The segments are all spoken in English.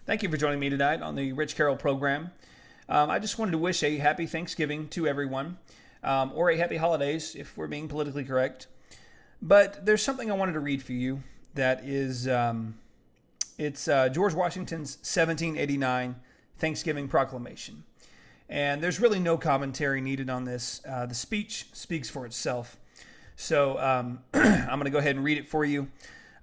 Thank you for joining me tonight on the Rich Carroll program. I just wanted to wish a happy Thanksgiving to everyone, or a happy holidays if we're being politically correct. But there's something I wanted to read for you that is, it's George Washington's 1789 Thanksgiving Proclamation. And there's really no commentary needed on this. The speech speaks for itself. So I'm going to go ahead and read it for you.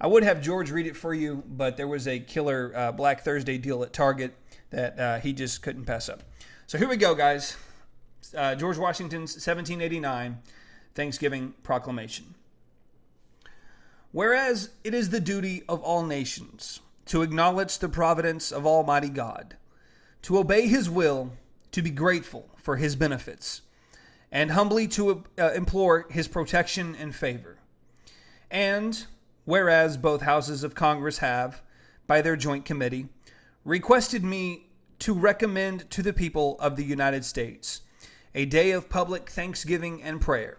I would have George read it for you, but there was a killer Black Thursday deal at Target that he just couldn't pass up. So here we go, guys. George Washington's 1789 Thanksgiving Proclamation. Whereas it is the duty of all nations to acknowledge the providence of Almighty God, to obey His will, to be grateful for His benefits, and humbly to implore His protection and favor. And whereas both houses of Congress have, by their joint committee, requested me to recommend to the people of the United States a day of public thanksgiving and prayer,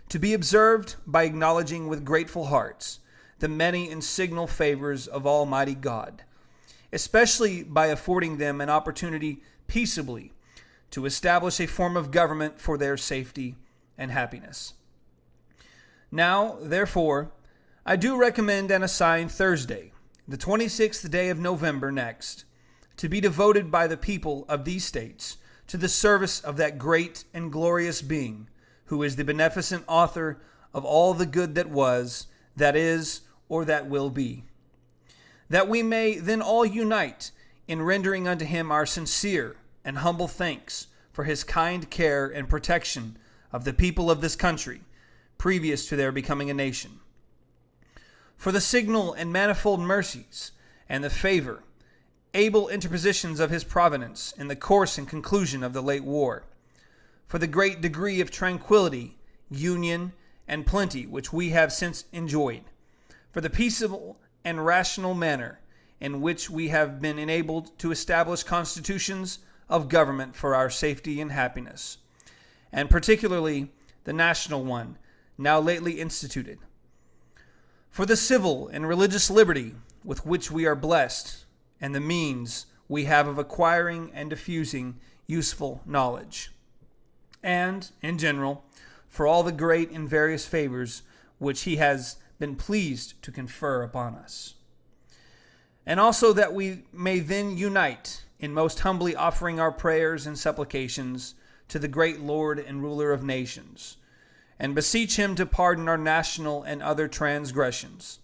to be observed by acknowledging with grateful hearts the many and signal favors of Almighty God, especially by affording them an opportunity peaceably to establish a form of government for their safety and happiness. Now, therefore, I do recommend and assign Thursday, the 26th day of November next, to be devoted by the people of these states to the service of that great and glorious being who is the beneficent author of all the good that was, that is, or that will be. That we may then all unite in rendering unto Him our sincere and humble thanks for His kind care and protection of the people of this country, previous to their becoming a nation. For the signal and manifold mercies and the favor, able interpositions of His providence in the course and conclusion of the late war. For the great degree of tranquility, union, and plenty which we have since enjoyed. For the peaceable and rational manner in which we have been enabled to establish constitutions of government for our safety and happiness, and particularly the national one, now lately instituted. For the civil and religious liberty with which we are blessed, and the means we have of acquiring and diffusing useful knowledge. And, in general, for all the great and various favors which He has been pleased to confer upon us. And also that we may then unite in most humbly offering our prayers and supplications to the great Lord and ruler of nations, and beseech Him to pardon our national and other transgressions,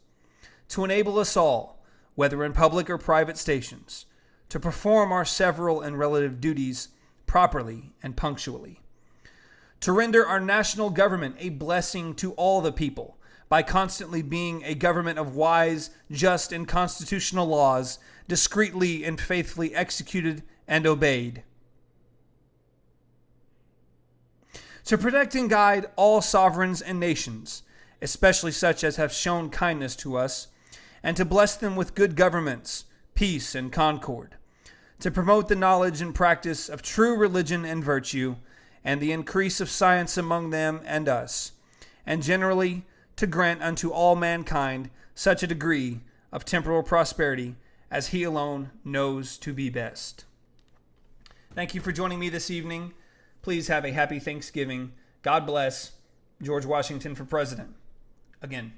to enable us all, whether in public or private stations, to perform our several and relative duties properly and punctually, to render our national government a blessing to all the people by constantly being a government of wise, just, and constitutional laws, discreetly and faithfully executed and obeyed, to protect and guide all sovereigns and nations, especially such as have shown kindness to us, and to bless them with good governments, peace, and concord, to promote the knowledge and practice of true religion and virtue, and the increase of science among them and us, and generally to grant unto all mankind such a degree of temporal prosperity as He alone knows to be best. Thank you for joining me this evening. Please have a happy Thanksgiving. God bless. George Washington for President. Again.